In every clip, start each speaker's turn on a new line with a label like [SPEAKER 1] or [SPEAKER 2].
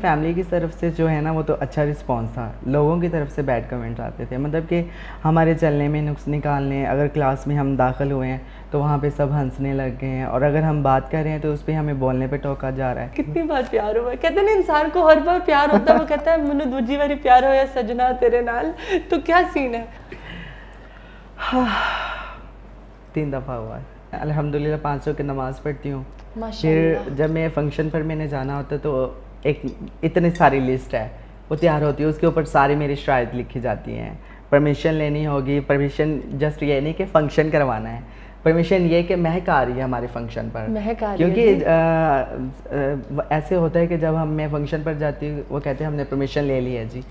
[SPEAKER 1] Family की तरफ से जो है ना वो तो अच्छा रिस्पांस था, लोगों की तरफ से बैड कमेंट आते थे, मतलब कि हमारे चलने में नुक्स निकालने। अगर क्लास में हम दाखिल हुए हैं तो वहाँ पे सब हंसने लग गए हैं, और अगर हम बात कर रहे हैं तो उस पर हमें बोलने पे टोका जा रहा है।
[SPEAKER 2] कितनी बार प्यार हुआ, कहते हैं ना इंसान को हर बार प्यार होता है, वो कहता है मैंने दूजी बारी प्यार होया सजना तेरे नाल, तो क्या सीन है?
[SPEAKER 1] 3 दफ़ा हुआ है अल्हम्दुलिल्लाह। 500 की नमाज़ पढ़ती हूँ।
[SPEAKER 2] माशाल्लाह।
[SPEAKER 1] फिर जब मैं फंक्शन पर मैंने जाना होता है तो एक इतनी सारी लिस्ट है वो तैयार होती है, उसके ऊपर सारी मेरी शराइत लिखी जाती हैं। परमिशन लेनी होगी, परमिशन जस्ट ये नहीं कि फ़ंक्शन करवाना है, परमिशन ये कि महक आ रही है हमारे फंक्शन पर,
[SPEAKER 2] महक आ रही है
[SPEAKER 1] क्योंकि ऐसे होता है कि जब मैं फंक्शन पर जाती हूँ वो कहते हैं हमने परमिशन ले ली है जी,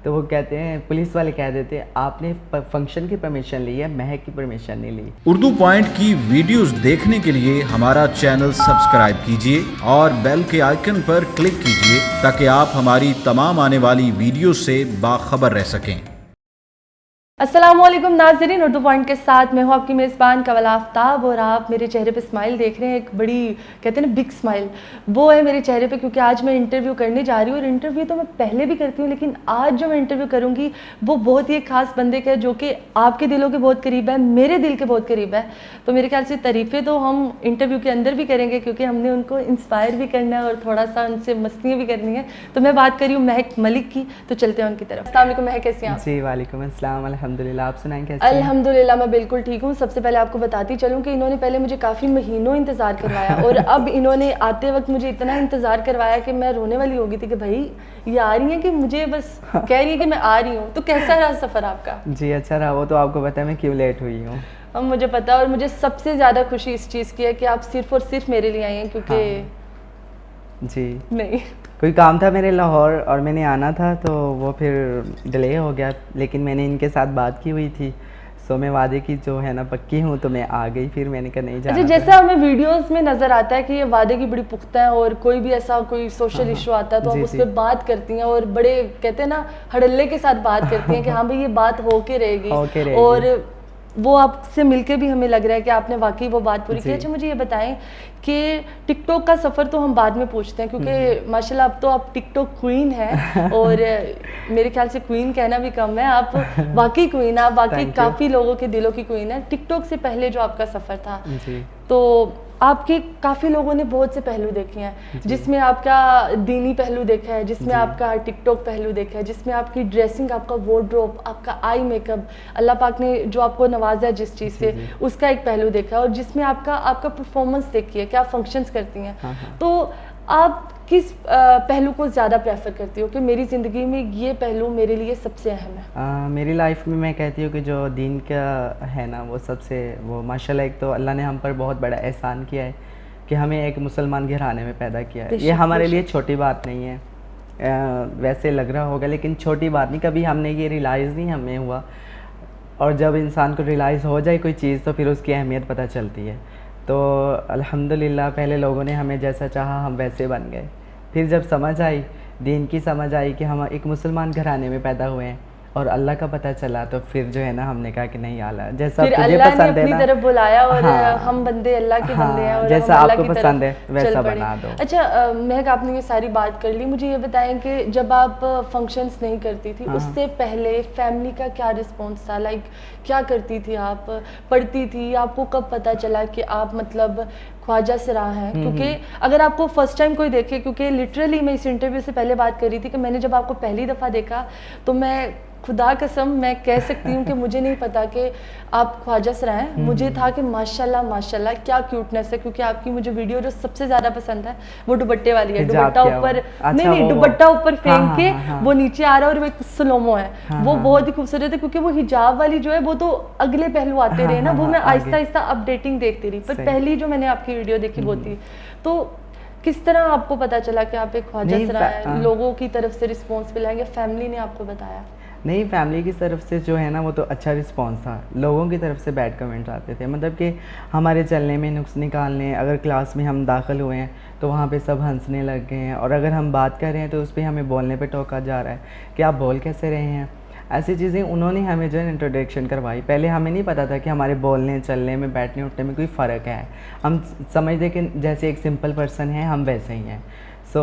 [SPEAKER 1] तो वो कहते हैं पुलिस वाले कह देते हैं आपने फंक्शन की परमिशन ली है, महक की परमिशन नहीं ली।
[SPEAKER 3] उर्दू पॉइंट की वीडियोस देखने के लिए हमारा चैनल सब्सक्राइब कीजिए और बेल के आइकन पर क्लिक कीजिए ताकि आप हमारी तमाम आने वाली वीडियो से बाखबर रह सकें।
[SPEAKER 2] अस्सलामुअलैकुम नाज़रीन, उर्दू पॉइंट के साथ मैं हूँ आपकी मेज़बान कवल आफ्ताब, और आप मेरे चेहरे पे स्माइल देख रहे हैं, एक बड़ी कहते हैं ना बिग स्माइल, वो है मेरे चेहरे पे, क्योंकि आज मैं इंटरव्यू करने जा रही हूँ। और इंटरव्यू तो मैं पहले भी करती हूँ, लेकिन आज जो मैं इंटरव्यू करूँगी वो बहुत ही एक ख़ास बंदे का है, जो कि आपके दिलों के बहुत करीब है, मेरे दिल के बहुत करीब है। तो मेरे ख्याल से तारीफ़ें तो हम इंटरव्यू के अंदर भी करेंगे, क्योंकि हमने उनको इंस्पायर भी करना है और थोड़ा सा उनसे मस्तियाँ भी करनी है। तो मैं बात करी हूँ महक मलिक की, तो चलते हैं उनकी तरफ। अस्सलाम वालेकुम महक, कैसी हैं आप?
[SPEAKER 1] जी वालेकुम अस्सलाम, अल्हम्दुलिल्लाह। आप सुनाएं कैसे हैं?
[SPEAKER 2] अल्हम्दुलिल्लाह मैं बिल्कुल ठीक हूँ। सबसे पहले आपको बताती चलूँ कि इन्होंने पहले मुझे काफ़ी महीनों इंतज़ार करवाया, और अब इन्होंने आते वक्त मुझे इतना इंतज़ार करवाया कि मैं रोने वाली हो गई थी कि भाई ये आ रही है कि मुझे बस कह रही है कि मैं आ रही हूँ। तो कैसा रहा सफ़र आपका?
[SPEAKER 1] जी अच्छा रहा, वो तो आपको पता है मैं क्यों लेट हुई हूँ।
[SPEAKER 2] अब मुझे पता है, और मुझे सबसे ज़्यादा खुशी इस चीज़ की है कि आप सिर्फ़ और सिर्फ मेरे लिए आई हैं, क्योंकि
[SPEAKER 1] जी
[SPEAKER 2] नहीं
[SPEAKER 1] कोई काम था मेरे लाहौर और मैंने आना था, तो वो फिर डिले हो गया, लेकिन मैंने इनके साथ बात की हुई थी, सो मैं वादे की जो है ना पक्की हूँ, तो मैं आ गई। फिर मैंने कहा नहीं जाना।
[SPEAKER 2] अच्छा, जैसा हमें वीडियोस में नज़र आता है कि ये वादे की बड़ी पुख्ता है, और कोई भी ऐसा कोई सोशल इशू आता है तो हम उस पर बात करती हैं, और बड़े कहते हैं ना हड़ल्ले के साथ बात करती हैं कि हाँ भाई ये बात होके रहेगी। और वो आपसे मिलके भी हमें लग रहा है कि आपने वाकई वो बात पूरी की। अच्छा मुझे ये बताएं कि टिकटॉक का सफ़र तो हम बाद में पूछते हैं, क्योंकि माशाल्लाह अब तो आप टिकटॉक क्वीन हैं, और मेरे ख्याल से क्वीन कहना भी कम है, आप वाकई क्वीन हैं, आप वाकई काफ़ी लोगों के दिलों की क्वीन है। टिकटॉक से पहले जो आपका सफ़र था, तो आपके काफ़ी लोगों ने बहुत से पहलू देखे हैं, जिसमें आपका दीनी पहलू देखा है, जिसमें आपका टिकटॉक पहलू देखा है, जिसमें आपकी ड्रेसिंग, आपका वार्डरोब, आपका आई मेकअप, अल्लाह पाक ने जो आपको नवाजा है जिस चीज़ से, उसका एक पहलू देखा है, और जिसमें आपका परफॉर्मेंस देखी है कि आप फंक्शंस करती हैं। तो आप किस पहलू को ज़्यादा प्रेफर करती हो कि मेरी ज़िंदगी में ये पहलू मेरे लिए सबसे अहम है?
[SPEAKER 1] मेरी लाइफ में मैं कहती हूँ कि जो दीन का है ना वो सबसे, वो माशाल्लाह एक तो अल्लाह ने हम पर बहुत बड़ा एहसान किया है कि हमें एक मुसलमान घराने में पैदा किया है। ये हमारे लिए छोटी बात नहीं है, वैसे लग रहा होगा लेकिन छोटी बात नहीं, कभी हमने ये रियलाइज़ नहीं हमें हुआ, और जब इंसान को रियलाइज़ हो जाए कोई चीज़ तो फिर उसकी अहमियत पता चलती है। तो अल्हम्दुलिल्लाह पहले लोगों ने हमें जैसा चाहा हम वैसे बन गए, फिर जब समझ आई, दीन की समझ आई कि हम एक मुसलमान घराने में पैदा हुए हैं और अल्लाह का पता चला, तो फिर जो है ना हमने कहा कि नहीं आला जैसा तुझे पसंद है ना,
[SPEAKER 2] अपनी तरफ बुलाया, और हम बंदे अल्लाह के बंदे हैं, और
[SPEAKER 1] जैसा आपको पसंद है वैसा बना दो।
[SPEAKER 2] अच्छा महक, आपने ये सारी बात कर ली, मुझे ये बताएं कि जब आप फंक्शंस नहीं करती थी उससे पहले फैमिली का क्या रिस्पॉन्स था? लाइक क्या करती थी आप? पढ़ती थी? आपको कब पता चला कि आप मतलब ख्वाजा सरा हैं? क्योंकि अगर आपको फर्स्ट टाइम कोई देखे, क्योंकि लिटरली मैं इस इंटरव्यू से पहले बात कर रही थी कि मैंने जब आपको पहली दफ़ा देखा तो मैं खुदा कसम मैं कह सकती हूँ कि मुझे नहीं पता कि आप ख्वाजा सरा हैं। मुझे था कि माशाल्लाह माशाल्लाह क्या क्यूटनेस है, क्योंकि आपकी मुझे वीडियो जो सबसे ज़्यादा पसंद है वो दुपट्टे वाली है, दुपट्टा ऊपर नहीं दुपट्टा ऊपर फेंक के वो नीचे आ रहा है, और वो एक स्लोमो है, वो बहुत ही खूबसूरत है, क्योंकि वो हिजाब वाली जो है वो तो अगले पहलू आते रहे ना, वो मैं आहिस्ता आहिस्ता अपडेटिंग देखती रही, पर पहली जो मैंने आपकी वीडियो देखी वो थी। तो किस तरह आपको पता चला कि आप एक ख्वाजा सरा हैं? लोगों की तरफ से रिस्पॉन्स मिला या फैमिली ने आपको बताया?
[SPEAKER 1] नहीं, फैमिली की तरफ से जो है ना वो तो अच्छा रिस्पांस था, लोगों की तरफ से बैड कमेंट्स आते थे, मतलब कि हमारे चलने में नुक्स निकालने। अगर क्लास में हम दाखिल हुए हैं तो वहाँ पे सब हंसने लग गए हैं, और अगर हम बात कर रहे हैं तो उस पर हमें बोलने पे टोका जा रहा है कि आप बोल कैसे रहे हैं। ऐसी चीज़ें उन्होंने हमें जो है इंट्रोडक्शन करवाई। पहले हमें नहीं पता था कि हमारे बोलने चलने में बैठने उठने में कोई फ़र्क है, हम समझते कि जैसे एक सिंपल पर्सन है हम वैसे ही हैं। सो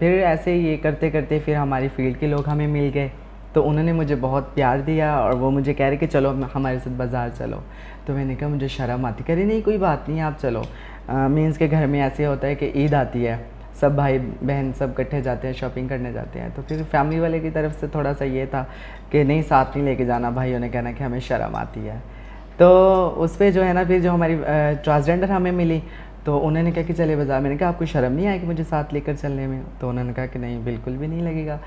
[SPEAKER 1] फिर ऐसे ये करते करते फिर हमारी फील्ड के लोग हमें मिल गए, तो उन्होंने मुझे बहुत प्यार दिया और वो मुझे कह रहे कि चलो हमारे साथ बाज़ार चलो। तो मैंने कहा मुझे शर्म आती, कह रही नहीं कोई बात नहीं आप चलो। मीन्स के घर में ऐसे होता है कि ईद आती है, सब भाई बहन सब इकट्ठे जाते हैं, शॉपिंग करने जाते हैं। तो फिर फैमिली वाले की तरफ से थोड़ा सा ये था कि नहीं साथ नहीं लेके जाना, भाइयों ने कहना कि हमें शर्म आती है। तो उस पर जो है ना फिर जो हमारी ट्रांसजेंडर हमें मिली, तो उन्होंने कहा कि चले बाज़ार। मैंने कहा आपको शर्म नहीं आएगी मुझे साथ लेकर चलने में? तो उन्होंने कहा कि नहीं बिल्कुल भी नहीं लगेगा।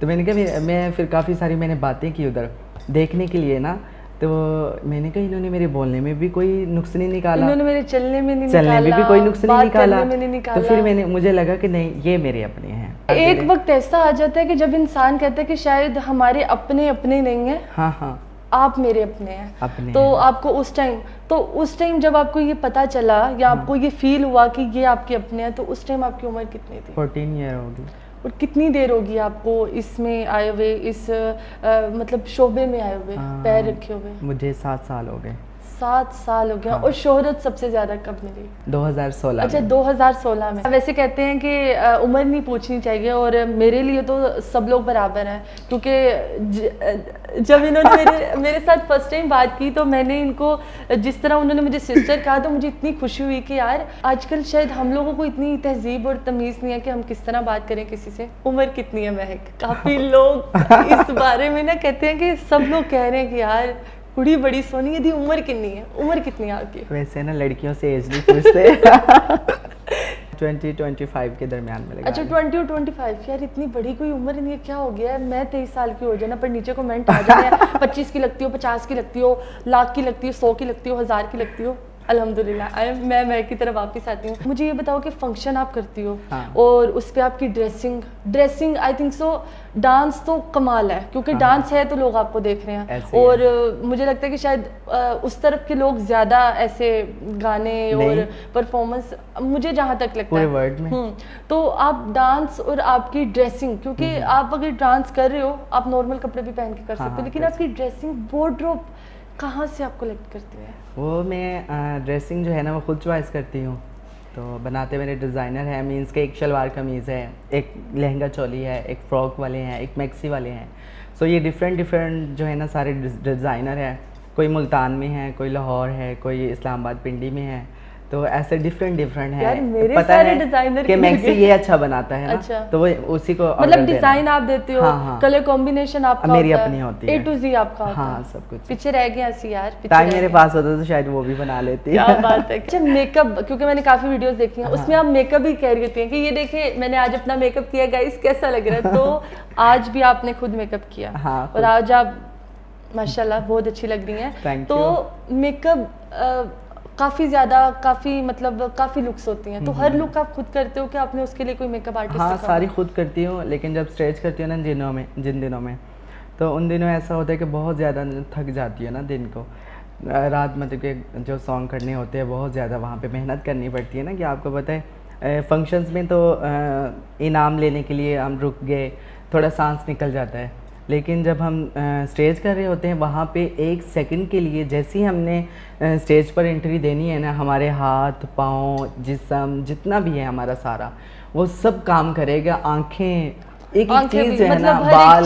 [SPEAKER 1] तो मैंने कहा मैं फिर काफ़ी सारी मैंने बातें की उधर देखने के लिए ना, तो मैंने कहा इन्होंने मेरे बोलने में भी कोई नुक्स नहीं निकाला,
[SPEAKER 2] इन्होंने मेरे चलने में
[SPEAKER 1] भी कोई नुक्स नहीं निकाला।
[SPEAKER 2] नहीं
[SPEAKER 1] तो फिर मुझे लगा कि नहीं ये मेरे अपने हैं।
[SPEAKER 2] एक वक्त ऐसा आ जाता है कि जब इंसान कहता है कि शायद हमारे अपने अपने नहीं है,
[SPEAKER 1] हाँ
[SPEAKER 2] आप मेरे अपने हैं,
[SPEAKER 1] अपने
[SPEAKER 2] तो
[SPEAKER 1] हैं।
[SPEAKER 2] आपको उस टाइम जब आपको ये पता चला या आपको ये फील हुआ कि ये आपके अपने हैं, तो उस टाइम आपकी उम्र कितनी थी?
[SPEAKER 1] 14 ईयर होगी।
[SPEAKER 2] और कितनी देर होगी आपको इसमें आए हुए, इस मतलब शोबे में आए हुए, पैर रखे हुए?
[SPEAKER 1] मुझे 7 साल हो गए।
[SPEAKER 2] 7 साल हो गया। और शोहरत सबसे ज्यादा कब मिली?
[SPEAKER 1] 2016।
[SPEAKER 2] अच्छा 2016 में। वैसे कहते हैं कि उम्र नहीं पूछनी चाहिए, और मेरे लिए तो सब लोग बराबर हैं, क्योंकि जब इन्होंने मेरे साथ फर्स्ट टाइम बात की तो मैंने इनको जिस तरह उन्होंने मुझे सिस्टर कहा, तो मुझे इतनी खुशी हुई कि यार आजकल शायद हम लोगों को इतनी तहजीब और तमीज़ नहीं है कि हम किस तरह बात करें किसी से। उम्र कितनी है महक? काफ़ी लोग इस बारे में ना कहते हैं कि सब लोग कह रहे हैं कि यार कुड़ी बड़ी सोनी, यदि उम्र कितनी है? उम्र कितनी है आपकी?
[SPEAKER 1] वैसे ना लड़कियों से एज नहीं पूछते। 20-25 के दरमियान में लगा।
[SPEAKER 2] अच्छा 20 और 25, यार इतनी बड़ी कोई उम्र नहीं है, क्या हो गया है? मैं 23 साल की हो जाना, पर नीचे कमेंट आ जाए 25 की लगती हो, 50 की लगती हो, लाख की लगती हो, 100 की लगती हो, 1000 की लगती हो। अल्हम्दुलिल्लाह मैं की तरफ वापस आती हूँ। मुझे ये बताओ कि फंक्शन आप करती हो,
[SPEAKER 1] हाँ।
[SPEAKER 2] और उस पर आपकी dressing I think so, dance तो कमाल है, क्योंकि
[SPEAKER 1] हाँ।
[SPEAKER 2] डांस है तो लोग आपको देख रहे हैं,
[SPEAKER 1] ऐसे
[SPEAKER 2] और मुझे लगता है कि शायद उस तरफ के लोग ज़्यादा ऐसे गाने और परफॉर्मेंस, मुझे जहाँ तक लगता
[SPEAKER 1] पूरे
[SPEAKER 2] है
[SPEAKER 1] वर्ल्ड में।
[SPEAKER 2] तो आप डांस और आपकी ड्रेसिंग, क्योंकि आप अगर डांस कर रहे हो आप नॉर्मल कपड़े भी पहन के कर सकते हो, लेकिन आपकी ड्रेसिंग वार्डरोब कहाँ से आपको कलेक्ट करती है?
[SPEAKER 1] वो मैं ड्रेसिंग जो है ना वो खुद चॉइस करती हूँ, तो बनाते मेरे डिज़ाइनर हैं। मीन्स के एक शलवार कमीज़ है, एक लहंगा चोली है, एक फ़्रॉक वाले हैं, एक मैक्सी वाले हैं। सो ये डिफरेंट जो है ना सारे डिज़ाइनर हैं, कोई मुल्तान में है, कोई लाहौर है, कोई इस्लामाबाद पिंडी में है, तो ऐसे डिफरेंट है।
[SPEAKER 2] यार मेरे
[SPEAKER 1] पता
[SPEAKER 2] सारे
[SPEAKER 1] है
[SPEAKER 2] डिजाइनर
[SPEAKER 1] कि मैक्सी ये अच्छा बनाता है ना,
[SPEAKER 2] अच्छा।
[SPEAKER 1] तो वो उसी को
[SPEAKER 2] मतलब डिजाइन आप देते हो,
[SPEAKER 1] हाँ।
[SPEAKER 2] कलर कॉम्बिनेशन आपका
[SPEAKER 1] मेरी
[SPEAKER 2] होता है,
[SPEAKER 1] अपनी होती है,
[SPEAKER 2] A to Z आपका होता
[SPEAKER 1] हाँ
[SPEAKER 2] है।
[SPEAKER 1] सब कुछ।
[SPEAKER 2] पीछे रह गया ऐसी यार, पीछे
[SPEAKER 1] टाइम
[SPEAKER 2] रह
[SPEAKER 1] मेरे
[SPEAKER 2] गया।
[SPEAKER 1] पास होता तो शायद वो भी बना लेती।
[SPEAKER 2] क्या बात है। अच्छा मेकअप, क्योंकि मैंने काफी वीडियोस देखी हैं, उसमें आप मेकअप भी कह रही होती हैं कि ये देखिए मैंने आज अपना मेकअप किया गाइस, कैसा लग रहा है? तो आज भी आपने खुद मेकअप किया,
[SPEAKER 1] हाँ,
[SPEAKER 2] और आज आप माशाल्लाह बहुत अच्छी लग रही हैं। तो मेकअप काफ़ी लुक्स होती हैं, तो हर लुक आप खुद करते हो कि आपने उसके लिए कोई मेकअप आर्टिस्ट?
[SPEAKER 1] हाँ सारी खुद करती हूँ, लेकिन जब स्टेज करती हूँ ना जिन दिनों में, तो उन दिनों ऐसा होता है कि बहुत ज़्यादा थक जाती है ना दिन को, रात मतलब कि जो सॉन्ग करने होते हैं बहुत ज़्यादा वहाँ पे मेहनत करनी पड़ती है ना, कि आपको पता है फंक्शंस में तो इनाम लेने के लिए हम रुक गए, थोड़ा सांस निकल जाता है, लेकिन जब हम स्टेज कर रहे होते हैं वहाँ पे 1 सेकंड के लिए जैसे ही हमने स्टेज पर एंट्री देनी है ना, हमारे हाथ पाँव जिस्म जितना भी है हमारा सारा वो सब काम करेगा, आंखें एक चीज़ है ना, बाल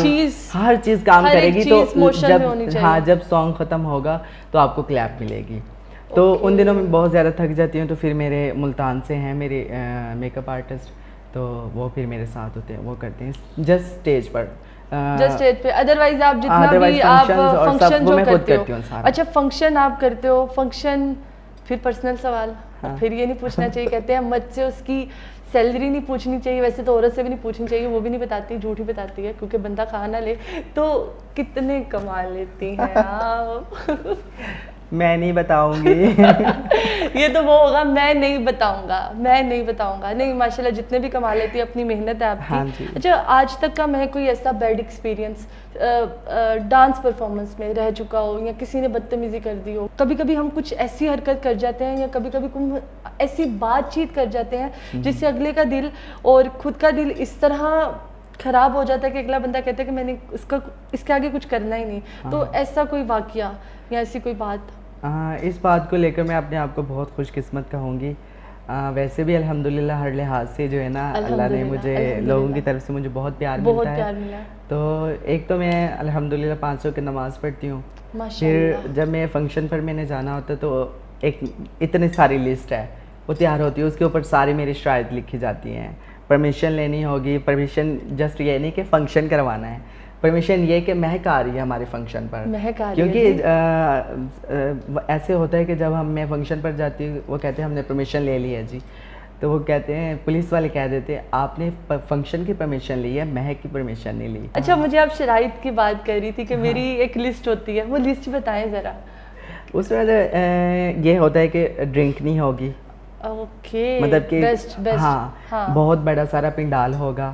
[SPEAKER 1] हर चीज़ काम करेगी। तो जब सॉन्ग ख़त्म होगा तो आपको क्लैप मिलेगी। तो उन दिनों में बहुत ज़्यादा थक जाती हूँ, तो फिर मेरे मुल्तान से हैं मेरे मेकअप आर्टिस्ट, तो वो फिर मेरे साथ होते हैं, वो करते हैं जस्ट स्टेज पर,
[SPEAKER 2] जस्ट स्टेज पे। अदरवाइज आप जितना भी आप फंक्शन जो करते हो, अच्छा फंक्शन आप करते हो, फंक्शन फिर पर्सनल सवाल, हाँ। फिर ये नहीं पूछना चाहिए, कहते हैं मत से उसकी सैलरी नहीं पूछनी चाहिए, वैसे तो औरत से भी नहीं पूछनी चाहिए, वो भी नहीं बताती, झूठ ही बताती है, क्योंकि बंदा खा ना ले। तो कितने कमा लेती हैं आप?
[SPEAKER 1] मैं नहीं बताऊंगी।
[SPEAKER 2] ये तो वो होगा, मैं नहीं बताऊंगा। नहीं माशाल्लाह जितने भी कमा लेती है, अपनी मेहनत है आपकी।
[SPEAKER 1] हाँ जी।
[SPEAKER 2] अच्छा आज तक का मैं कोई ऐसा बैड एक्सपीरियंस डांस परफॉर्मेंस में रह चुका हो, या किसी ने बदतमीजी कर दी हो? कभी कभी हम कुछ ऐसी हरकत कर जाते हैं, या कभी कभी ऐसी बातचीत कर जाते हैं जिससे अगले का दिल और खुद का दिल इस तरह खराब हो जाता है कि अगला बंदा कहता है कि मैंने इसके आगे कुछ करना ही नहीं। तो ऐसा कोई वाकया या ऐसी कोई बात?
[SPEAKER 1] इस बात को लेकर मैं अपने आप को बहुत खुशकिस्मत कहूँगी। वैसे भी अल्हम्दुलिल्लाह हर लिहाज से जो है ना अल्लाह ने मुझे लोगों की तरफ से मुझे बहुत प्यार मिलता है। तो एक तो मैं अल्हम्दुलिल्लाह 500 की नमाज़ पढ़ती हूँ, फिर जब मैं फंक्शन पर मैंने जाना होता है तो एक इतनी सारी लिस्ट है वो तैयार होती है, उसके ऊपर सारी मेरी शराइत लिखी जाती हैं। परमिशन लेनी होगी, परमिशन जस्ट ये नहीं कि फ़ंक्शन करवाना है, परमिशन ये कि महक आ रही है हमारे फंक्शन पर, क्योंकि ऐसे होता है कि जब मैं फंक्शन पर जाती हूँ वो कहते हैं हमने परमिशन ले ली है जी, तो वो कहते हैं पुलिस वाले कह देते हैं आपने फंक्शन की परमिशन ली है, महक की परमिशन नहीं ली।
[SPEAKER 2] अच्छा, मुझे आप शराइत की बात कर रही थी कि मेरी एक लिस्ट होती है, वो लिस्ट बताएं ज़रा।
[SPEAKER 1] उसमें ये होता है कि ड्रिंक नहीं होगी, मतलब कि हाँ, बहुत बड़ा सारा पिंडाल होगा,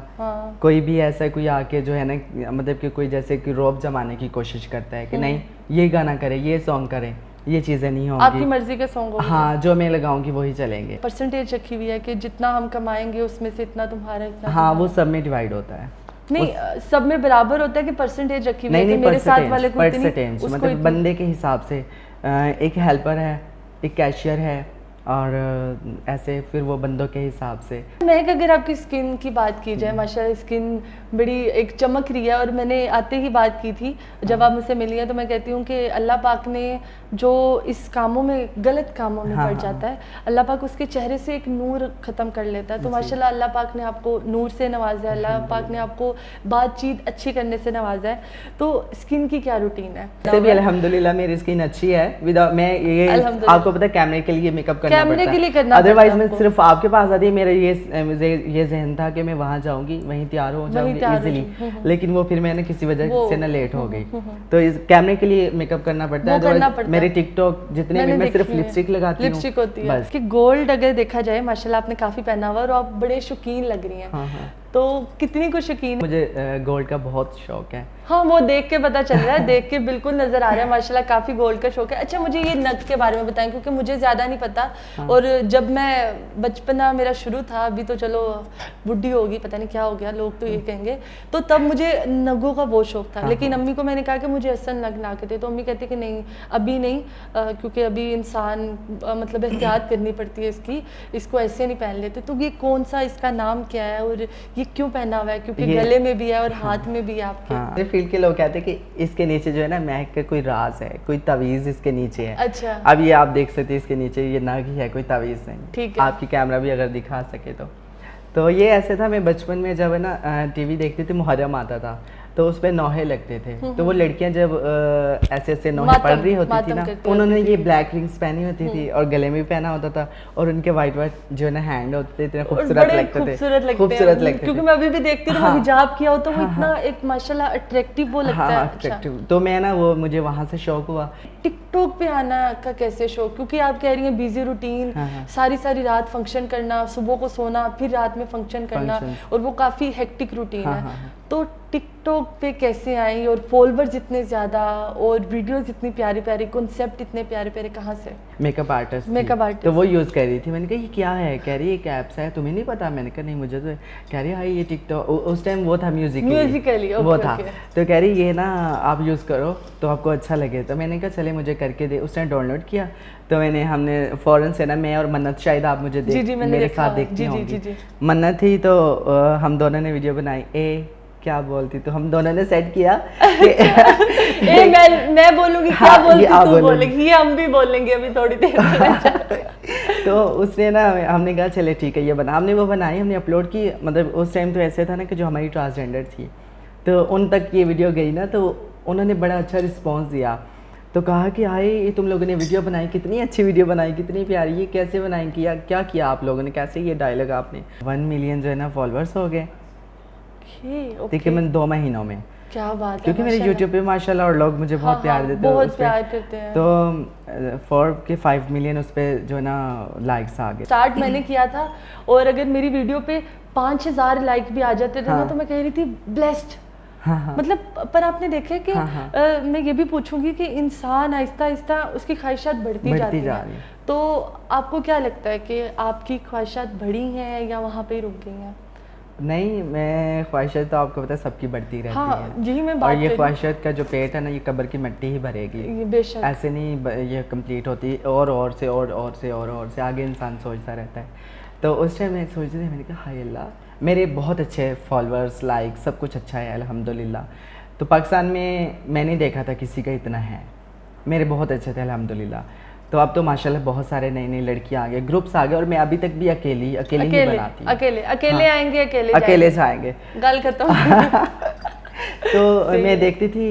[SPEAKER 1] कोई भी ऐसा कोई आके जो है ना मतलब कि कोई जैसे कि रौब जमाने की कोशिश करता है कि नहीं ये गाना करे, ये सॉन्ग करे, ये चीज़ें नहीं होंगी।
[SPEAKER 2] आपकी मर्जी के सॉन्ग होंगे?
[SPEAKER 1] हाँ, जो मैं लगाऊंगी वही चलेंगे।
[SPEAKER 2] परसेंटेज रखी हुई है कि जितना हम कमाएंगे उसमें से इतना तुम्हारा, इतना
[SPEAKER 1] हाँ, वो सब में डिवाइड होता है।
[SPEAKER 2] नहीं, सब में बराबर होता है कि परसेंटेज रखी हुई है कि मेरे साथ वाले को इतनी,
[SPEAKER 1] परसेंटेज मतलब बंदे के हिसाब से एक हेल्पर है, एक कैशियर है, और ऐसे फिर वो बंदों के हिसाब से।
[SPEAKER 2] महक, अगर आपकी स्किन की बात की जाए, माशाल्लाह स्किन बड़ी एक चमक रही है, और मैंने आते ही बात की थी जब आप मुझसे मिली हैं, तो मैं कहती हूँ कि अल्लाह पाक ने जो इस कामों में, गलत कामों में पड़ जाता है, अल्लाह पाक उसके चेहरे से एक नूर ख़त्म कर लेता है। तो माशाल्लाह अल्लाह पाक ने आपको नूर से नवाजा है, अल्लाह पाक ने आपको बातचीत अच्छी करने से नवाजा है। तो स्किन की क्या रूटीन है?
[SPEAKER 1] वैसे भी अल्हम्दुलिल्लाह मेरी स्किन अच्छी है, विदाउट मैं ये आपको पता है कैमरे के लिए मेकअप
[SPEAKER 2] कैमरे के लिए करना,
[SPEAKER 1] अदरवाइज मैं सिर्फ आपके पास आती है, मेरा ये जहन था कि मैं वहाँ जाऊंगी, वहीं तैयार हो जाऊंगी इजीली, लेकिन वो फिर मैंने किसी वजह से ना लेट हो गई, तो इस कैमरे के लिए मेकअप करना पड़ता है। मेरे टिकटॉक जितने भी मैं सिर्फ लिपस्टिक लगाती हूँ,
[SPEAKER 2] लिपस्टिक होती है कि गोल्ड अगर देखा जाए माशाल्लाह आपने काफी पहना हुआ और आप बड़े शौकीन लग रही हैं। तो कितनी को शौकीन?
[SPEAKER 1] मुझे गोल्ड का बहुत शौक है।
[SPEAKER 2] हाँ, वो देख के पता चल रहा है, देख के बिल्कुल नजर आ रहा है माशाल्लाह काफी गोल्ड का शौक है। अच्छा, मुझे ये नग के बारे में बताएं, क्योंकि मुझे ज्यादा नहीं पता। और जब मैं बचपना मेरा शुरू था, अभी तो चलो बुढ़ी होगी, पता नहीं क्या हो गया, लोग तो ये कहेंगे, तो तब मुझे नगों का बहुत शौक था। लेकिन अम्मी को मैंने कहा कि मुझे असल नग ना के दे, तो अम्मी कहती कि नहीं अभी नहीं, क्योंकि अभी इंसान मतलब एहतियात करनी पड़ती है इसको ऐसे नहीं पहन लेते। तो ये कौन सा, इसका नाम क्या है और ये क्यों पहना हुआ है? क्योंकि गले में भी है और हाथ में भी है आपके।
[SPEAKER 1] फील्ड के लोग कहते हैं कि इसके नीचे जो है ना महक का कोई राज है, कोई तवीज़ इसके नीचे है।
[SPEAKER 2] अच्छा,
[SPEAKER 1] अब ये आप देख सकते हैं इसके नीचे ये नग ही है, कोई तवीज़ नहीं।
[SPEAKER 2] ठीक है,
[SPEAKER 1] आपकी कैमरा भी अगर दिखा सके तो ये ऐसे था। मैं बचपन में जब है ना टीवी देखती थी, मुहर्रम आता था, तो उस पर नौहे लगते थे, तो वो लड़कियां जब ऐसे ऐसे नौहे पढ़ रही होती थी ना, उन्होंने ये ब्लैक रिंग्स पहनी होती थी और गले में भी पहना होता था, और उनके वाइट वाइट जो है ना हैंड होते थे, इतने खूबसूरत लगते थे, खूबसूरत लगते।
[SPEAKER 2] क्योंकि मैं अभी भी देखती हूँ, हिजाब किया हो तो वो इतना एक माशाल्लाह अट्रैक्टिव वो लगता है।
[SPEAKER 1] अट्रैक्टिव। तो मैं ना वो मुझे वहाँ से शौक हुआ।
[SPEAKER 2] टिकटॉक पे आना का कैसे शौक? क्योंकि आप कह रही हैं बिजी रूटीन, सारी रात फंक्शन करना, सुबह को सोना, फिर रात में फंक्शन करना, और वो काफी हेक्टिक रूटीन है। तो टिकटॉक पे कैसे आई, और फॉलोअर्स इतने ज़्यादा, और वीडियोस इतनी प्यारी प्यारी, कॉन्सेप्ट इतने प्यारे प्यारे, कहाँ से?
[SPEAKER 1] Makeup artist. तो वो यूज़ कर रही थी। मैंने कहा ये क्या है? कह रही एक ऐप्स है, तुम्हें नहीं पता? मैंने कहा नहीं मुझे तो। कह रही हाई ये टिकटॉक, उस टाइम वो था म्यूजिकली वो था। तो कह रही ये ना आप यूज़ करो तो आपको अच्छा लगे। तो मैंने कहा चले मुझे करके दे। उस टाइम डाउनलोड किया, तो हमने फ़ौरन से ना, मैं और मन्नत, शायद आप मुझे मेरे साथ देखती होंगी, मन्नत थी, तो हम दोनों ने वीडियो बनाई। क्या बोलती, तो हम दोनों ने सेट किया
[SPEAKER 2] मैं बोलूंगी, क्या बोलती तू बोलेगी, ये हम भी बोलेंगे अभी थोड़ी देर में।
[SPEAKER 1] तो उसने ना, हमने कहा चले ठीक है ये बना, हमने वो बनाई, हमने अपलोड की। मतलब उस टाइम तो ऐसे था ना कि जो हमारी ट्रांसजेंडर थी, तो उन तक ये वीडियो गई ना, तो उन्होंने बड़ा अच्छा रिस्पॉन्स दिया। तो कहा कि हाय ये तुम लोगों ने वीडियो बनाई, कितनी अच्छी वीडियो बनाई, कितनी प्यारी, ये कैसे बनाई, क्या किया आप लोगों ने, कैसे ये डायलॉग आपने। 1 मिलियन जो है ना फॉलोअर्स हो गए तकरीबन 2 महीनों में।
[SPEAKER 2] क्या बात है,
[SPEAKER 1] क्योंकि मेरे YouTube पे माशाल्लाह और लोग मुझे बहुत प्यार देते हैं,
[SPEAKER 2] बहुत प्यार करते हैं।
[SPEAKER 1] तो फोर्ब के 5 मिलियन उस पे जो है ना लाइक्स आ गए।
[SPEAKER 2] स्टार्ट मैंने किया था, और अगर मेरी वीडियो पे 5,000 लाइक भी आ जाते थे ना, तो मैं कह रही थी ब्लेस्ड। मतलब पर आपने देखे कि मैं ये भी पूछूंगी कि इंसान आहिस्ता आहिस्ता उसकी ख्वाहिशात बढ़ती जाती है, तो आपको क्या लगता है कि आपकी ख्वाहिशात बढ़ी हैं या वहाँ पे रुक गई हैं?
[SPEAKER 1] नहीं, मैं ख्वाहिशत तो आपको पता है सबकी बढ़ती रहती
[SPEAKER 2] हाँ,
[SPEAKER 1] है।
[SPEAKER 2] यही मैं
[SPEAKER 1] और
[SPEAKER 2] बात
[SPEAKER 1] ये
[SPEAKER 2] कर
[SPEAKER 1] ख्वाहिशत का जो पेट है ना, ये कब्र की मिट्टी ही भरेगी,
[SPEAKER 2] ये बेशक
[SPEAKER 1] ऐसे नहीं ये कंप्लीट होती, और से और से आगे इंसान सोचता रहता है। तो उस टाइम मैं सोच रही थी, मैंने कहा हाय अल्लाह, मेरे बहुत अच्छे फॉलोअर्स, लाइक सब कुछ अच्छा है अल्हम्दुलिल्लाह। तो पाकिस्तान में मैंने नहीं देखा था किसी का इतना है, मेरे बहुत अच्छे थे अल्हम्दुलिल्लाह। तो अब तो माशाल्लाह बहुत सारे नई नई लड़कियां आ गए, ग्रुप्स आ गए, और मैं अभी तक भी अकेली ही बनाती हूँ।
[SPEAKER 2] अकेले
[SPEAKER 1] हाँ,
[SPEAKER 2] आएंगे,
[SPEAKER 1] अकेले से आएंगे,
[SPEAKER 2] गल खत्म।
[SPEAKER 1] तो मैं देखती थी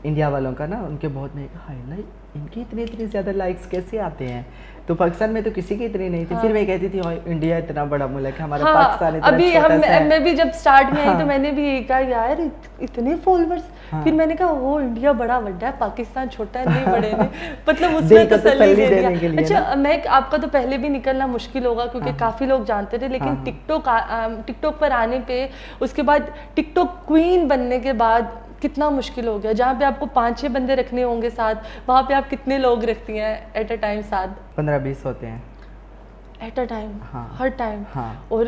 [SPEAKER 1] इंडिया वालों का ना, उनके बहुत, मैं कहा हाय ना, इनकी इतने ज़्यादा लाइक्स कैसे आते हैं। तो पाकिस्तान में तो किसी की इतनी नहीं थी। हाँ। फिर मैं कहती थी इंडिया इतना बड़ा मुल्क है, हमारा पाकिस्तान इतना
[SPEAKER 2] अभी
[SPEAKER 1] छोटा सा है।
[SPEAKER 2] मैं भी जब स्टार्ट में आई तो मैंने भी यही कहा यार इतने फॉलोअर्स। फिर मैंने कहा वो इंडिया बड़ा बड़ा है, पाकिस्तान छोटा है, नहीं बड़े नहीं, मतलब उसमें तसल्ली दे दिया। अच्छा, मैं आपका तो पहले भी निकलना मुश्किल होगा क्योंकि काफी लोग जानते थे, लेकिन टिकटॉक पर आने पे, उसके बाद टिकटॉक क्वीन बनने के बाद कितना मुश्किल हो गया। जहाँ पे आपको 5-6 बंदे रखने होंगे साथ, वहाँ पे आप कितने लोग रखती हैं एट अ टाइम? साथ
[SPEAKER 1] 15-20 होते हैं
[SPEAKER 2] एट अ टाइम।
[SPEAKER 1] हाँ,
[SPEAKER 2] हर टाइम।
[SPEAKER 1] हाँ।
[SPEAKER 2] और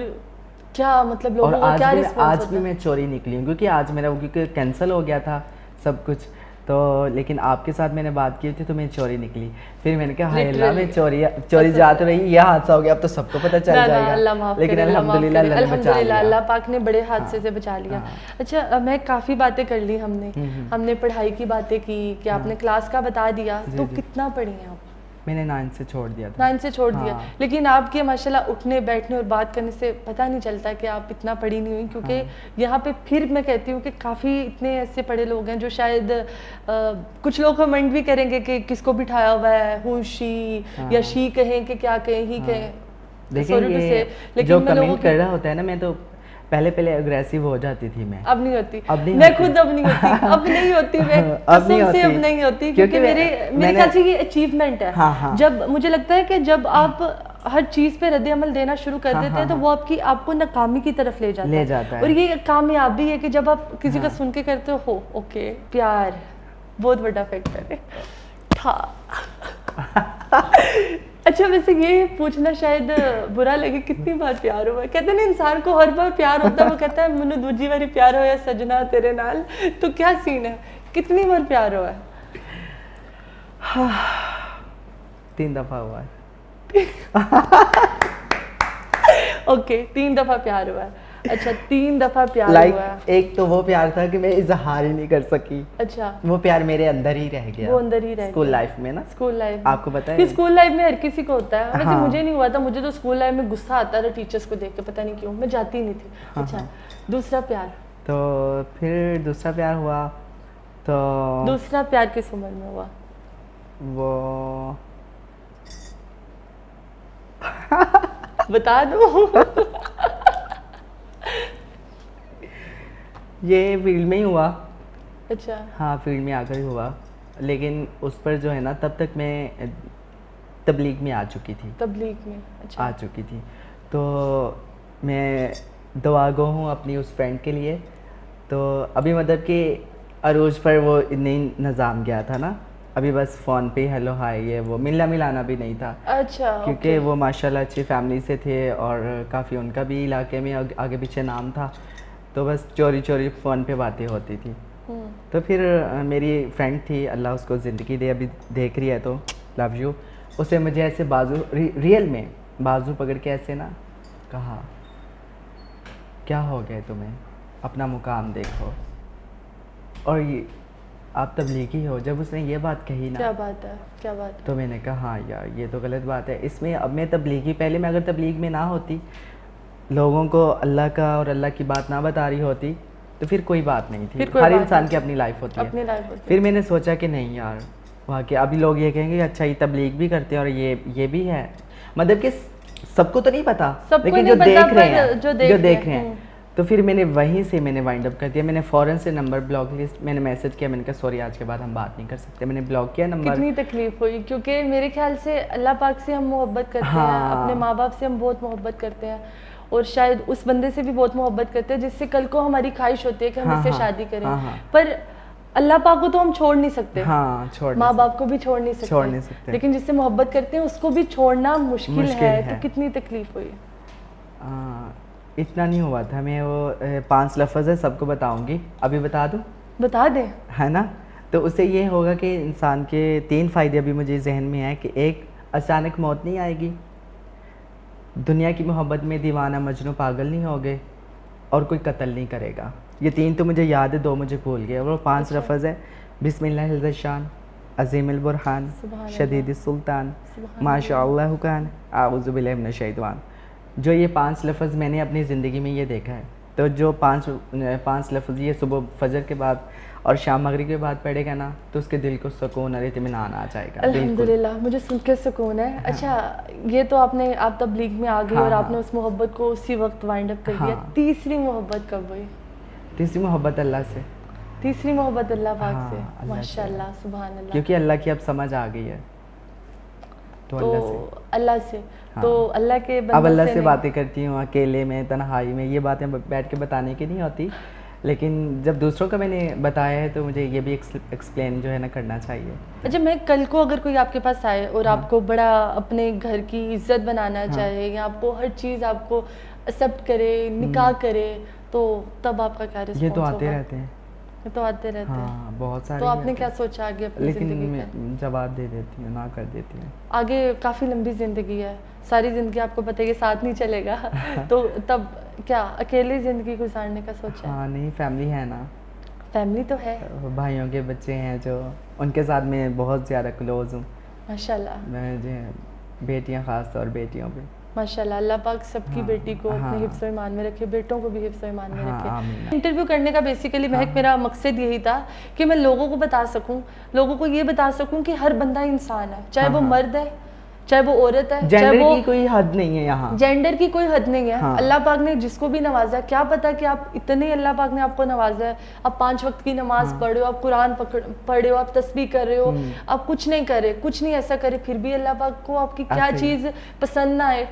[SPEAKER 2] क्या मतलब लोगों का क्या रिस्पॉन्स
[SPEAKER 1] आज भी मैं चोरी निकली हूँ, क्योंकि आज मेरा क्योंकि कैंसिल हो गया था सब कुछ, तो लेकिन आपके साथ मैंने बात की थी तो मैं चोरी निकली। फिर मैंने कहा हाय अल्लाह, मैं चोरी जा तो रही, यह हादसा हो गया, अब तो सबको पता चल जाएगा, लेकिन अल्हम्दुलिल्लाह
[SPEAKER 2] अल्लाह पाक ने बड़े हादसे से बचा लिया। अच्छा, मैं काफ़ी बातें कर ली हमने पढ़ाई की बातें की कि आपने क्लास का बता दिया, तो कितना पढ़ी हैं आप?
[SPEAKER 1] मैंने 9 से छोड़ दिया था।
[SPEAKER 2] 9 से छोड़ दिया, लेकिन आपके माशाल्लाह उठने बैठने और बात करने से पता नहीं चलता कि आप इतना पढ़ी नहीं हुई, क्योंकि यहाँ पे फिर मैं कहती हूँ कि काफ़ी इतने ऐसे पढ़े लोग हैं जो शायद कुछ लोग कमेंट भी करेंगे कि किसको बिठाया हुआ है, हूँ शी या शी कहें कि क्या कहें, ही कहें।
[SPEAKER 1] लेकिन जो कमेंट कर रहा होता है ना, मैं तो पहले अग्रेसिव हो जाती थी मैं।
[SPEAKER 2] अब नहीं होती, मैं खुद अब नहीं होती, मैं कसम से अब नहीं होती, क्योंकि मेरे ख्याल से ये अचीवमेंट है।
[SPEAKER 1] हाँ।
[SPEAKER 2] जब मुझे लगता है कि जब आप हर चीज पे रद्द अमल देना शुरू कर देते हैं तो वो आपको नाकामी की तरफ ले जाता है। और ये कामयाबी है कि जब आप किसी का सुन के करते हो, ओके प्यार बहुत बड़ा फैक्टर था। अच्छा, वैसे ये पूछना शायद बुरा लगे, कितनी बार प्यार हुआ? कहते ना इंसान को हर बार प्यार होता है, वो कहता है मैंने दूसरी बार प्यार होया सजना तेरे नाल, तो क्या सीन है, कितनी बार प्यार हुआ है?
[SPEAKER 1] 3 दफा हुआ है।
[SPEAKER 2] ओके, 3 दफा प्यार हुआ है। अच्छा, 3 दफा प्यार हुआ है।
[SPEAKER 1] एक तो वो प्यार था कि मैं इजहार ही नहीं कर सकी।
[SPEAKER 2] अच्छा,
[SPEAKER 1] वो प्यार मेरे अंदर ही रह गया,
[SPEAKER 2] वो अंदर ही रह गया।
[SPEAKER 1] स्कूल लाइफ में ना,
[SPEAKER 2] स्कूल लाइफ
[SPEAKER 1] आपको पता है,
[SPEAKER 2] स्कूल लाइफ में हर किसी को होता है। वैसे मुझे नहीं हुआ था, मुझे तो स्कूल लाइफ में गुस्सा आता था टीचर्स को देख के, पता नहीं क्यों, मैं जाती ही नहीं थी। अच्छा, दूसरा प्यार?
[SPEAKER 1] तो फिर दूसरा प्यार हुआ, तो
[SPEAKER 2] दूसरा प्यार किस उम्र में हुआ?
[SPEAKER 1] वो
[SPEAKER 2] बता दो।
[SPEAKER 1] ये फील्ड में ही हुआ।
[SPEAKER 2] अच्छा,
[SPEAKER 1] हाँ, फील्ड में आकर ही हुआ, लेकिन उस पर जो है ना, तब तक मैं तबलीग में आ चुकी थी।
[SPEAKER 2] तबलीग में? अच्छा,
[SPEAKER 1] आ चुकी थी। तो मैं दुआगो हूँ अपनी उस फ्रेंड के लिए। तो अभी मतलब कि अरूज पर वो नहीं निज़ाम गया था ना, अभी बस फ़ोन पे हेलो हाय ये वो, मिलना मिलाना भी नहीं था।
[SPEAKER 2] अच्छा,
[SPEAKER 1] क्योंकि वो माशाल्लाह अच्छी फैमिली से थे और काफ़ी उनका भी इलाके में आगे पीछे नाम था, तो बस चोरी चोरी फ़ोन पे बातें होती थी। तो फिर मेरी फ्रेंड थी, अल्लाह उसको ज़िंदगी दे, अभी देख रही है तो लव यू, उसे मुझे ऐसे बाजू रियल में बाजू पकड़ के ऐसे ना कहा, क्या हो गया तुम्हें, अपना मुकाम देखो, और ये आप तबलीगी हो। जब उसने ये बात कही ना,
[SPEAKER 2] क्या बात है, क्या बात है,
[SPEAKER 1] तो मैंने कहा हाँ यार ये तो गलत बात है। इसमें अब मैं तबलीगी, पहले मैं अगर तबलीग में ना होती, लोगों को अल्लाह का और अल्लाह की बात ना बता रही होती, तो फिर कोई बात नहीं थी। हर इंसान की अपनी लाइफ होती है। फिर मैंने सोचा कि नहीं यार, वहाँ के अभी लोग ये कहेंगे अच्छा ये तबलीग भी करते हैं और ये भी है, मतलब कि सबको तो नहीं पता, लेकिन जो देख रहे हैं तो फिर मैंने वहीं से मैंने वाइंड अप कर दिया। मैंने फ़ौरन से नंबर ब्लॉक लिस्ट, मैंने मैसेज किया, मैंने कहा सॉरी आज के बाद हम बात नहीं कर सकते, मैंने ब्लॉक किया नंबर।
[SPEAKER 2] कितनी तकलीफ हुई, क्योंकि मेरे ख्याल से अल्लाह पाक से हम मोहब्बत करते हैं, अपने माँ बाप से हम बहुत मोहब्बत करते हैं, और शायद उस बंदे से भी बहुत मोहब्बत करते हैं जिससे कल को हमारी ख्वाहिश होती है कि हम इससे शादी करें। पर अल्लाह पाक को तो हम छोड़ नहीं सकते, माँ बाप को भी छोड़ नहीं सकते, लेकिन जिससे मोहब्बत करते हैं उसको भी छोड़ना मुश्किल है। तो कितनी तकलीफ हुई?
[SPEAKER 1] इतना नहीं हुआ था, मैं वो 5 लफ्ज़ है सबको बताऊंगी, अभी बता दूं?
[SPEAKER 2] बता दें।
[SPEAKER 1] है ना, तो उससे ये होगा कि इंसान के 3 फ़ायदे अभी मुझे जहन में है कि एक, अचानक मौत नहीं आएगी, दुनिया की मोहब्बत में दीवाना मजनू पागल नहीं होगे, और कोई कत्ल नहीं करेगा। ये 3 तो मुझे याद है, 2 मुझे भूल गए। वो 5 लफ्ज़ है, बिस्मिल्लाहिल शान, अज़ीमुल बुरहान, शदीद सुल्तान, माशाअल्लाह खान, आऊज़ु बिल्लाहि मिनश शैतान। जो ये 5 लफ्ज़ मैंने अपनी ज़िंदगी में ये देखा है, तो जो 5 लफ्ज़ ये सुबह फजर के बाद और शाम मगरिब के बाद पढ़ेगा ना, तो उसके दिल को सुकून और इत्मीनान आ जाएगा।
[SPEAKER 2] अल्हम्दुलिल्लाह, मुझे सुन के सुकून है। अच्छा, ये तो आप तबलीग में आ गए और आपने उस मोहब्बत को उसी वक्त वाइंड अप कर दिया। तीसरी मोहब्बत कब हुई?
[SPEAKER 1] तीसरी मोहब्बत अल्लाह से।
[SPEAKER 2] तीसरी मोहब्बत अल्लाह पाक से। माशाल्लाह, सुभान अल्लाह।
[SPEAKER 1] क्योंकि अल्लाह की अब समझ आ गई है, तो
[SPEAKER 2] अल्लाह से तो अल्लाह के
[SPEAKER 1] अब अल्लाह से बातें करती हूँ अकेले में, तन्हाई में। ये बातें बैठ के बताने की नहीं होती, लेकिन जब दूसरों का मैंने बताया है तो मुझे ये भी एक्सप्लेन जो है ना करना चाहिए।
[SPEAKER 2] अच्छा, मैं कल को अगर कोई आपके पास आए और आपको बड़ा अपने घर की इज्जत बनाना चाहे, या आपको हर चीज़ आपको एक्सेप्ट करे, निकाह करे, तो तब आपका क्या रिस्पॉन्स होगा?
[SPEAKER 1] ये तो आते रहते हैं,
[SPEAKER 2] ये तो आते रहते हैं,
[SPEAKER 1] बहुत सारे।
[SPEAKER 2] तो आपने क्या सोचा आगे अपनी ज़िंदगी का?
[SPEAKER 1] लेकिन मैं जवाब दे देती हूँ, ना कर देती हूँ।
[SPEAKER 2] आगे काफ़ी लंबी ज़िंदगी है, सारी ज़िंदगी आपको पता है कि साथ नहीं चलेगा तो तब क्या अकेले ज़िंदगी गुजारने का सोचा है?
[SPEAKER 1] हाँ, नहीं, फैमिली है ना।
[SPEAKER 2] फैमिली तो है,
[SPEAKER 1] भाइयों के बच्चे हैं जो, उनके साथ मैं बहुत ज़्यादा क्लोज़ हूँ
[SPEAKER 2] माशाल्लाह।
[SPEAKER 1] मैं जो बेटियाँ, ख़ास तौर बेटियों पे
[SPEAKER 2] माशाल्लाह, अल्लाह पाक सबकी बेटी को अपने हिफ्ज़ ईमान में रखे, बेटों को भी हिफ्ज़ ईमान में रखे। इंटरव्यू करने का बेसिकली महक मेरा मकसद यही था कि मैं लोगों को बता सकूं, लोगों को ये बता सकूं कि हर बंदा इंसान है, चाहे वो मर्द है, चाहे वो औरत है, चाहे वो,
[SPEAKER 1] की कोई हद नहीं है यहाँ,
[SPEAKER 2] जेंडर की कोई हद नहीं है। अल्लाह पाक ने जिसको भी नवाजा, क्या पता कि आप इतने अल्लाह पाक ने आपको नवाजा है, आप 5 वक्त की नमाज पढ़े हो, आप कुरान पढ़े हो, आप तस्बीह कर रहे हो, आप कुछ नहीं कर रहे, कुछ नहीं ऐसा करे, फिर भी अल्लाह पाक को आपकी क्या चीज़ पसंद ना आए,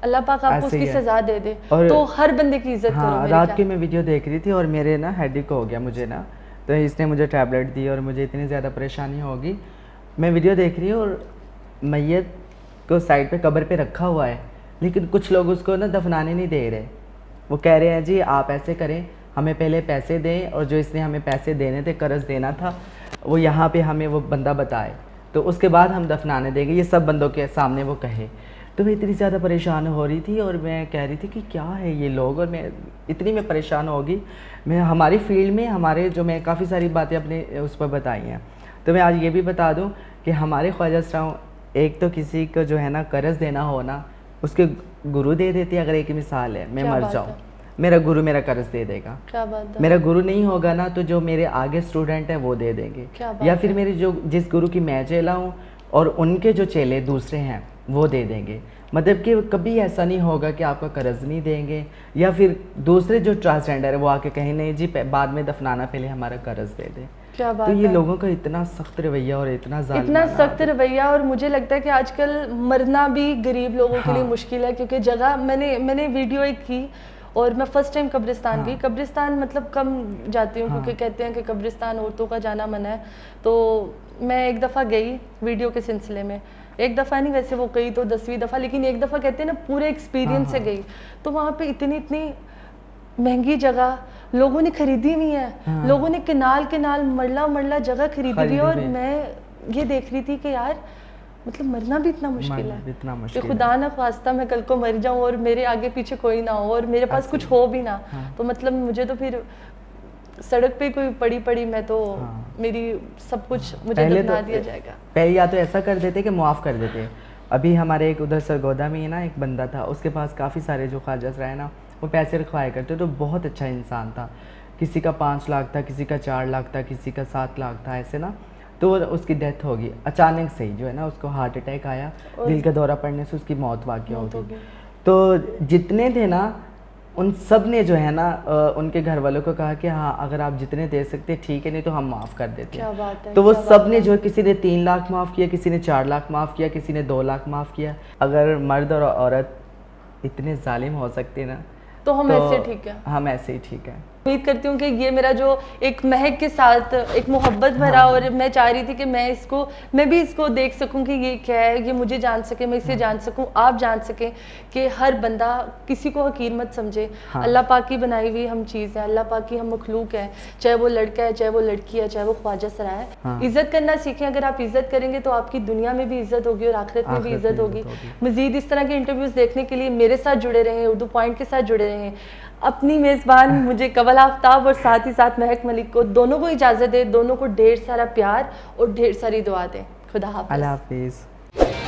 [SPEAKER 2] अल्लाह पाक आपको उसकी सजा दे दे। तो हर बंदे की इज्जत करो।
[SPEAKER 1] रात की मैं वीडियो देख रही थी और मेरे ना हेडेक हो गया मुझे ना, तो इसने मुझे टैबलेट दी और मुझे इतनी ज़्यादा परेशानी होगी। मैं वीडियो देख रही हूँ और मैयत को साइड पे कब्र पे रखा हुआ है, लेकिन कुछ लोग उसको ना दफनाने नहीं दे रहे। वो कह रहे हैं जी आप ऐसे करें, हमें पहले पैसे दें, और जो इसने हमें पैसे देने थे, कर्ज देना था, वो यहाँ पे हमें वो बंदा बताए, तो उसके बाद हम दफनाने देंगे। ये सब बंदों के सामने वो कहे। तो मैं इतनी ज़्यादा परेशान हो रही थी और मैं कह रही थी कि क्या है ये लोग, और मैं परेशान होगी। मैं हमारी फील्ड में हमारे जो, मैं काफ़ी सारी बातें अपने उस पर बताई हैं, तो मैं आज ये भी बता दूँ कि हमारे ख्वाजा साहब, एक तो किसी को जो है ना कर्ज देना हो ना, उसके गुरु दे देते। अगर एक मिसाल है, मैं मर जाऊँ, मेरा गुरु मेरा कर्ज दे देगा।
[SPEAKER 2] क्या बात है।
[SPEAKER 1] मेरा गुरु नहीं होगा ना, तो जो मेरे आगे स्टूडेंट हैं वो दे देंगे, या फिर मेरे जो जिस गुरु की मैं चेला हूँ और उनके जो चेले दूसरे हैं वो दे देंगे। मतलब कि कभी ऐसा नहीं होगा कि आपका कर्ज नहीं देंगे, या फिर दूसरे जो ट्रांसजेंडर है वो आके कहें नहीं जी बाद में दफनाना, पहले हमारा कर्ज दे दे।
[SPEAKER 2] क्या बात
[SPEAKER 1] तो ये
[SPEAKER 2] है।
[SPEAKER 1] लोगों का इतना सख्त रवैया और इतना
[SPEAKER 2] सख्त रवैया, और मुझे लगता है कि आजकल मरना भी गरीब लोगों के लिए मुश्किल है, क्योंकि जगह मैंने वीडियो एक की और मैं फ़र्स्ट टाइम कब्रिस्तान गई। कब्रिस्तान मतलब कम जाती हूँ क्योंकि कहते हैं कि कब्रिस्तान औरतों का जाना मना है। तो मैं एक दफ़ा गई वीडियो के सिलसिले में, एक दफ़ा नहीं वैसे वो गई तो 10वीं दफ़ा, लेकिन एक दफ़ा कहते हैं ना पूरे एक्सपीरियंस से गई। तो वहाँ पे इतनी महंगी जगह लोगों ने खरीदी हुई है, लोगों ने किनाल मरला जगह खरीदी हुई है, और मैं ये देख रही थी कि यार मतलब मरना भी इतना मुश्किल है,
[SPEAKER 1] इतना मुश्किल
[SPEAKER 2] कि खुदा ना ख्वास्ता मैं कल को मर जाऊँ और मेरे आगे पीछे कोई ना हो और मेरे पास कुछ हो भी ना, तो मतलब मुझे तो फिर सड़क पे कोई पड़ी मैं तो मेरी सब कुछ मुझे दफना दिया जाएगा।
[SPEAKER 1] पहले या तो ऐसा कर देते कि मुआफ़ कर देते। अभी हमारे एक उधर सरगोदा में ही ना एक बंदा था, उसके पास काफ़ी सारे जो ख्वाजा रहे ना वो पैसे रखवाया करते, तो बहुत अच्छा इंसान था। किसी का 5 लाख था, किसी का 4 लाख था, किसी का 7 लाख था, ऐसे ना। तो उसकी डेथ होगी अचानक से ही, जो है ना उसको हार्ट अटैक आया, दिल का दौरा पड़ने से उसकी मौत वाक़ई हो गई। तो जितने थे ना उन सब ने जो है ना उनके घर वालों को कहा कि हाँ अगर आप जितने दे सकते ठीक है, नहीं तो हम माफ़ कर देते हैं।
[SPEAKER 2] क्या बात है,
[SPEAKER 1] तो वो सब ने जो, किसी ने 3 लाख माफ़ किया, किसी ने 4 लाख माफ़ किया, किसी ने 2 लाख माफ़ किया। अगर मर्द और औरत इतने जालिम हो सकते ना,
[SPEAKER 2] तो हम ऐसे ठीक है,
[SPEAKER 1] हम ऐसे ही ठीक है।
[SPEAKER 2] उम्मीद करती हूँ कि ये मेरा जो एक महक के साथ एक मोहब्बत भरा, और मैं चाह रही थी कि मैं भी इसको देख सकूँ कि ये क्या है, ये मुझे जान सके, मैं इसे जान सकूँ, आप जान सकें कि हर बंदा किसी को हकीर मत समझे। अल्लाह पाक की बनाई हुई हम चीज़ है, अल्लाह पाक की हम मखलूक है, चाहे वो लड़का है, चाहे वो लड़की है, चाहे वो ख्वाजा सरा है। इज़्ज़त करना सीखें। अगर आप इज़्ज़त करेंगे तो आपकी दुनिया में भी इज़्ज़त होगी और आखिरत में भी इज़्ज़त होगी। मज़ीद इस तरह के इंटरव्यूज़ देखने के लिए मेरे साथ जुड़े रहें, उर्दू पॉइंट के साथ जुड़े रहें। अपनी मेज़बान मुझे कवल आफ्ताब और साथ ही साथ महक मलिक को, दोनों को इजाज़त दें, दोनों को ढेर सारा प्यार और ढेर सारी दुआ दें। खुदा हाफ़िज़।
[SPEAKER 1] अल्लाह हाफ़िज़।